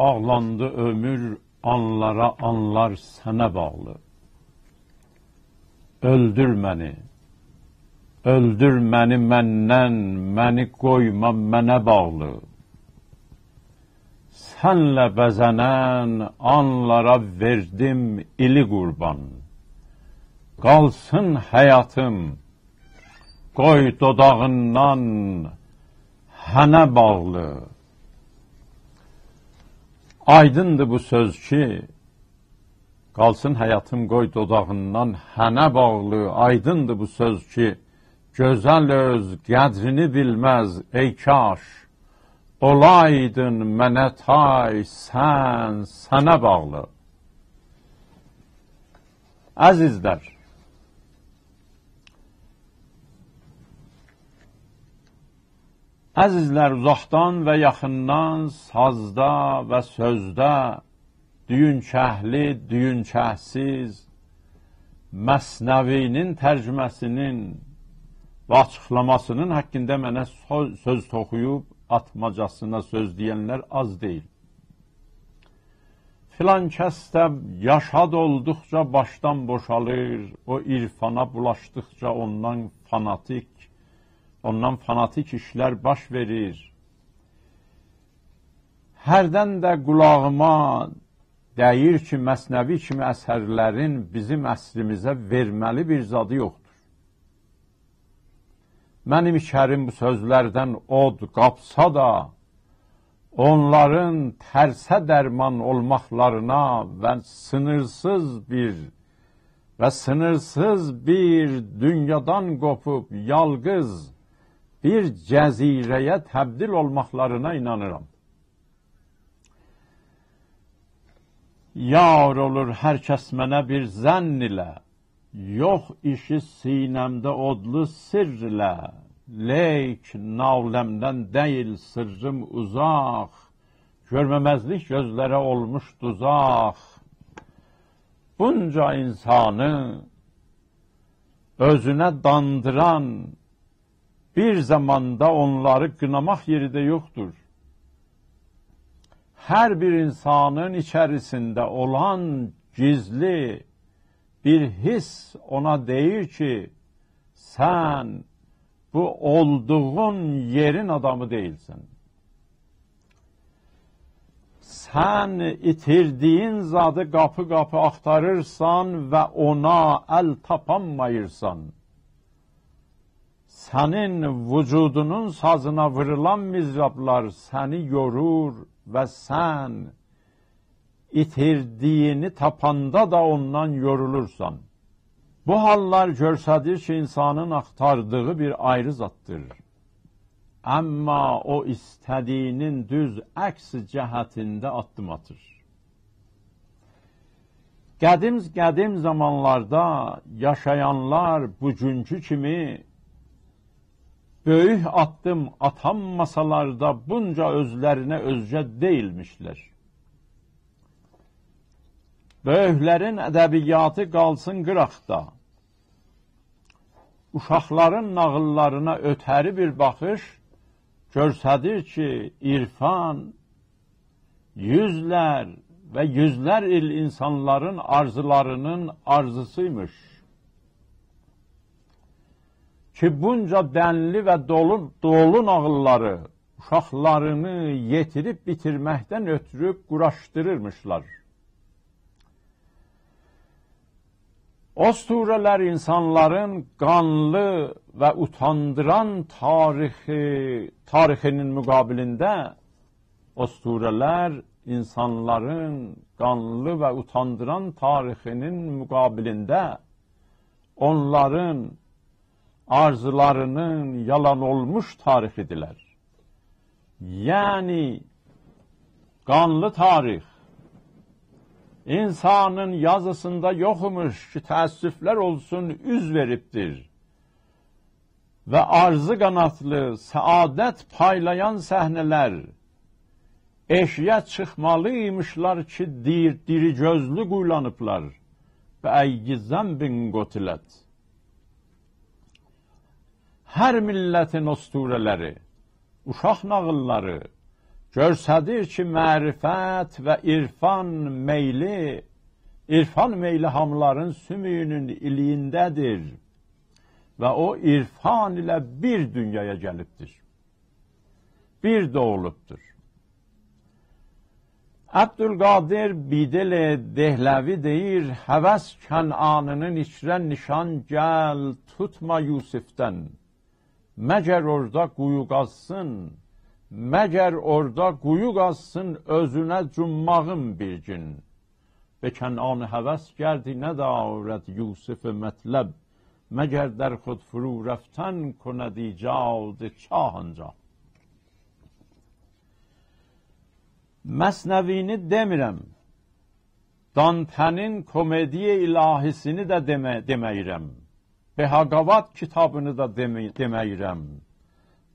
Bağlandı ömür anlara, anlar sənə bağlı. Öldür məni məndən, məni qoyma mənə bağlı. Sənlə bəzənən anlara verdim ili qurban. Qalsın həyatım, qoy dodağından hənə bağlı. Aydındır bu söz ki, qalsın həyatım qoy dodağından hənə bağlı. Aydındır bu söz ki, gözəl öz qədrini bilməz ey kaş. Olaydın mənə tay, sən sənə bağlı. Əzizlər, uzaqdan və yaxından, sazda və sözdə, düyünçəhli, düyünçəhsiz, Məsnəvinin tərcüməsinin və açıqlamasının haqqında mənə söz toxuyub, atmacasına söz deyənlər az deyil. Filan kəsdə yaşad olduqca başdan boşalır, o irfana bulaşdıqca ondan fanatik işlər baş verir. Hərdən də qulağıma deyir ki, Məsnəvi kimi əsərlərin bizim əsrimizə verməli bir zadı yoxdur. Mənim içərim bu sözlərdən od qapsa da, onların tərsə dərman olmaqlarına və sınırsız bir dünyadan qopub yalqız bir cəzirəyə təbdil olmaqlarına inanıram. Yar olur hər kəs mənə bir zənn ilə, yox işi sinəmdə odlu sirr ilə, leyk naləmdən deyil sırrım uzaq, görməməzlik gözlərə olmuş duzaq. Bunca insanı özünə dandıran bir zamanda onları qınamaq yeri də yoxdur. Hər bir insanın içərisində olan gizli bir his ona deyir ki, sən bu olduğun yerin adamı deyilsən. Sən itirdiyin zadı qapı-qapı axtarırsan və ona əl tapanmayırsan. Sənin vücudunun sazına vırılan mizrablar səni yorur və sən itirdiyini tapanda da ondan yorulursan. Bu hallar görsədir ki, insanın axtardığı bir ayrı zaddır. Amma o istədiyinin düz əks cəhətində addım atır. Qədim zamanlarda yaşayanlar bugünkü kimi böyük addım atanmasalar da bunca özlərinə özgə deyilmişlər. Böyüklərin ədəbiyyatı qalsın qıraqda. Uşaqların nağıllarına ötəri bir baxış görsədir ki, irfan yüzlər və yüzlər il insanların arzularının arzusuymuş. Ki, bunca dənli və dolu nağılları uşaqlarını yetirib bitirməkdən ötürüb quraşdırırmışlar. O surələr insanların qanlı və utandıran tarixinin müqabilində, o surələr insanların qanlı və utandıran tarixinin müqabilində onların arzularının yalan olmuş tarixidirlər. Yəni, qanlı tarix insanın yazısında yoxmuş ki, təəssüflər olsun, üz veribdir. və arzı qanatlı səadət paylayan səhnələr eşiyə çıxmalıymışlar ki, diri gözlü quyulanıblar və əyyi zəmbin qotilət. Hər millətin osturələri, uşaq nağılları görsədir ki, mərifət və irfan meyli hamıların sümüyünün iliyindədir və o irfan ilə bir dünyaya gəlibdir, bir doğulubdur. Əbdülqadir Bidil Dehləvi deyir, həvəs Kənanının içrə nişan gəl, tutma Yusifdən, məgər orada quyu qazsın, məgər orada quyu qazsın, özünə cummağın bir gün. Ve Kenan həvəs gəldi, nə davrət Yusuf-ı mətləb, məgər در خود فرو رفتن کند ایجاد çahınca. Məsnəvini demirəm, Dante'nin komediye ilahisini də deməyirəm, Behagavat kitabını da deməyirəm,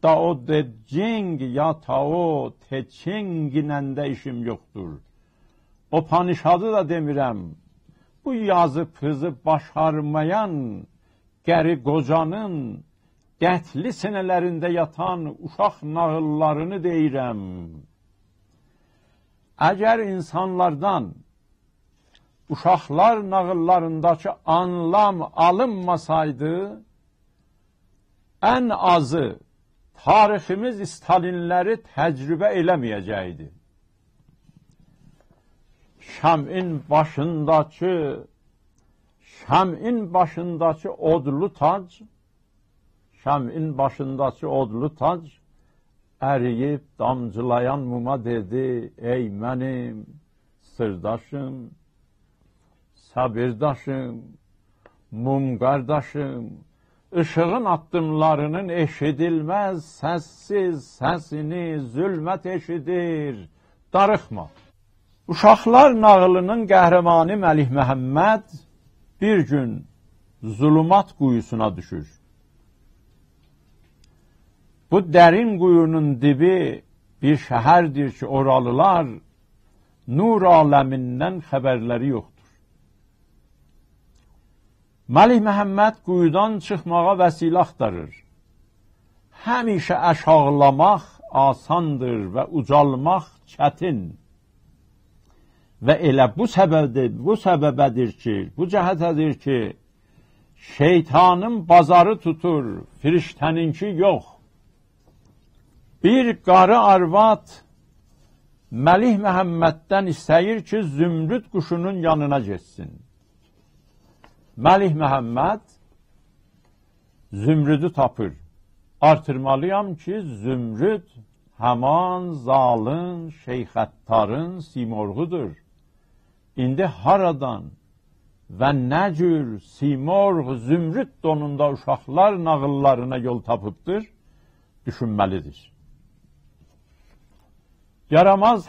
Dao de Cing ya Tao te Çinginəndə işim yoxdur. O panişadı da demirəm, bu yazı pızı başarmayan gəri qocanın qətli sinələrində yatan uşaq nağıllarını deyirəm. Əgər insanlardan uşaqlar nağıllarındakı anlam alınmasaydı, ən azı tariximiz Stalinləri təcrübə eləməyəcəkdi. Şəmin başındakı odlu tac əriyib damcılayan muma dedi, ey mənim sırdaşım, sabirdaşım, mum qardaşım, ışığın addımlarının eşidilməz səssiz səsini zülmət eşidir, darıxma. Uşaqlar nağılının qəhrəmanı Məlih Məhəmməd bir gün zulümat quyusuna düşür. Bu dərin quyunun dibi bir şəhərdir ki, oralılar nur aləmindən xəbərləri yoxdur. Məlih Məhəmməd quyudan çıxmağa vəsilə axtarır. Həmişə aşağılamaq asandır və ucalmaq çətin. Və elə bu səbəbədir ki, bu cəhətədir ki, şeytanın bazarı tutur, firiştəninki yox. Bir qarı arvad Məlih Məhəmməddən istəyir ki, zümrüd quşunun yanına getsin. Məlih Məhəmməd zümrüdü tapır. Artırmalıyam ki, zümrüd həman zalın, şeyxəttarın simorğudur. İndi haradan və nə cür simorğ zümrüd donunda uşaqlar nağıllarına yol tapıbdır, düşünməlidir. Yaramaz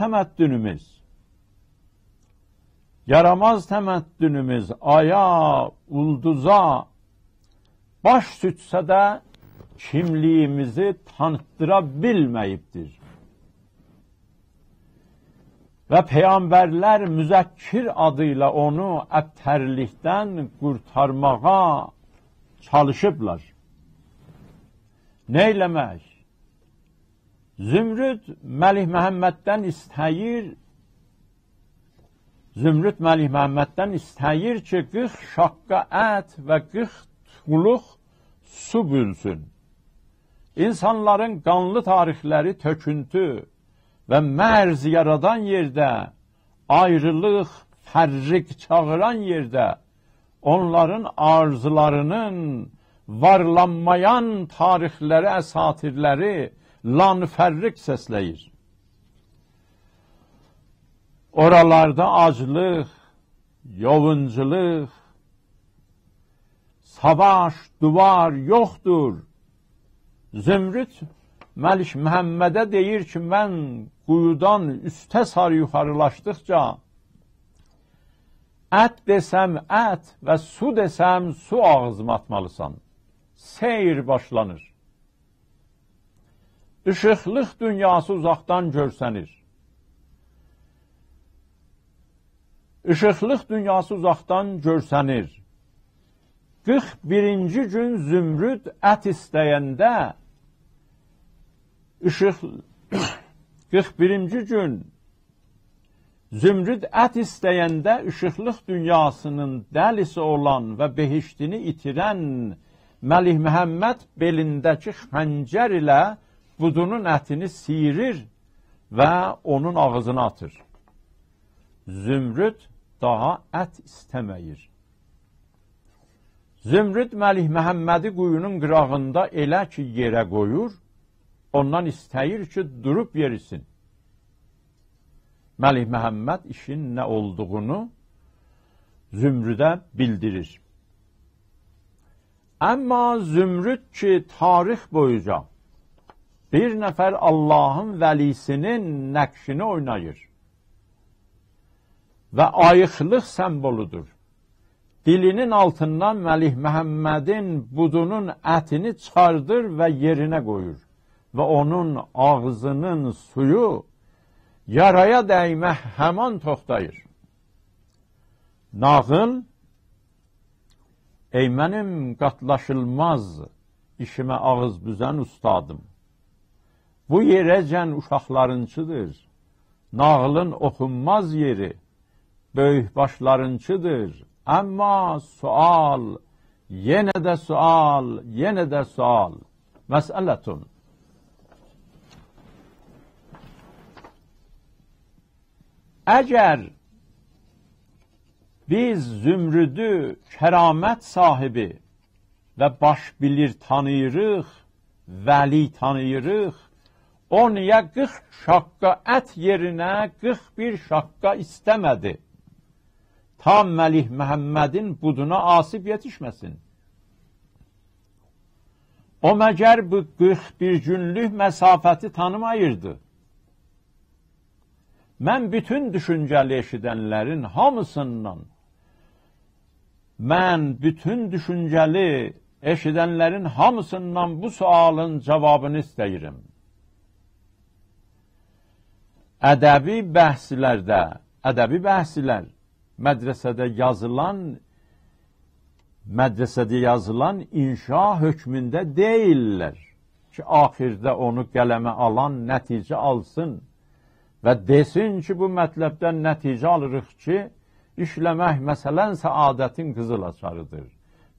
təməddünümüz aya, ulduza baş sütsə də kimliyimizi tanıttıra bilməyibdir. Və Peyğəmbərlər müzəkkir adıyla onu əbtərlikdən qurtarmağa çalışıblar. Neyləmək? Zümrüd Məlih Məhəmməddən istəyir ki, 40 şaqqa ət və 40 tuluq su bülsün. İnsanların qanlı tarixləri töküntü və mərz yaradan yerdə, ayrılıq, fərriq çağıran yerdə, onların arzularının varlanmayan tarixləri, əsatirləri lan-fərriq səsləyir. Oralarda aclıq, yovunculıq, savaş, duvar yoxdur. Zümrüd Məlik Məhəmmədə deyir ki, mən quyudan üstə sarı yuxarılaşdıqca ət desəm ət və su desəm su ağzıma atmalısan. seyr başlanır. İşıqlıq dünyası uzaqdan görsənir. İşıqlıq dünyası uzaqdan görsənir. 41-ci gün zümrüd ət istəyəndə 41-ci gün zümrüd ət istəyəndə işıqlıq dünyasının dəlisi olan və behiştini itirən Məlik Məhəmməd belindəki xəncər ilə budunun ətini siyirir və onun ağzına atır. Zümrüd daha ət istəməyir. Zümrüd Məlik Məhəmmədi quyunun qırağında elə ki yerə qoyur, ondan istəyir ki, durub yerisin. Məlik Məhəmməd işin nə olduğunu Zümrüdə bildirir. Amma Zümrüd ki, tarix boyunca bir nəfər Allahın vəlisinin nəqşini oynayır və ayıqlıq semboludur. Dilinin altından Məlik Məhəmmədin budunun ətini çıxardır və yerinə qoyur və onun ağzının suyu yaraya dəymə həman toxtayır. Nağıl, ey mənim qatlaşılmaz işimə ağız büzən ustadım, bu yerəcən uşaqlarınçıdır, nağılın oxunmaz yeri, böyük başlarınçıdır, amma sual, yenə də sual, yenə də sual, məsələtun. Əgər biz Zümrüdü kəramət sahibi və baş bilir tanıyırıq, vəli tanıyırıq, o niyə 40 şaqqa ət yerinə 41 şaqqa istəmədi? Tam Məlik Məhəmmədin buduna asib yetişməsin. O məgər bu 41 günlük məsafəti tanımayırdı. Mən bütün düşüncəli eşidənlərin hamısından, bu sualın cavabını istəyirəm. Ədəbi bəhslər, mədrəsədə yazılan inşa hökmündə deyirlər ki, axirdə onu qələmə alan nəticə alsın və desin ki, bu mətləbdən nəticə alırıq ki, işləmək məsələn səadətin qızıl açarıdır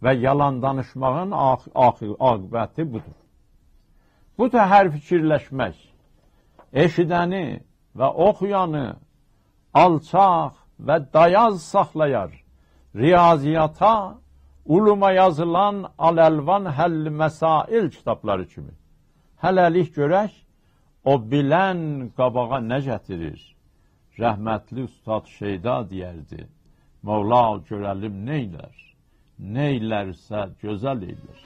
və yalan danışmağın aqibəti budur. Bu təhər fikirləşmək, eşidəni və oxuyanı alçaq və dayaz saxlayar, riyaziyyata, uluma yazılan Al-Əlvan Həll Məsail kitabları kimi. Hələlik görək, o bilən qabağa nə gətirir? Rəhmətli Ustad Şeyda deyərdi, Mövla görəlim neylər, neylərsə gözəl eylər.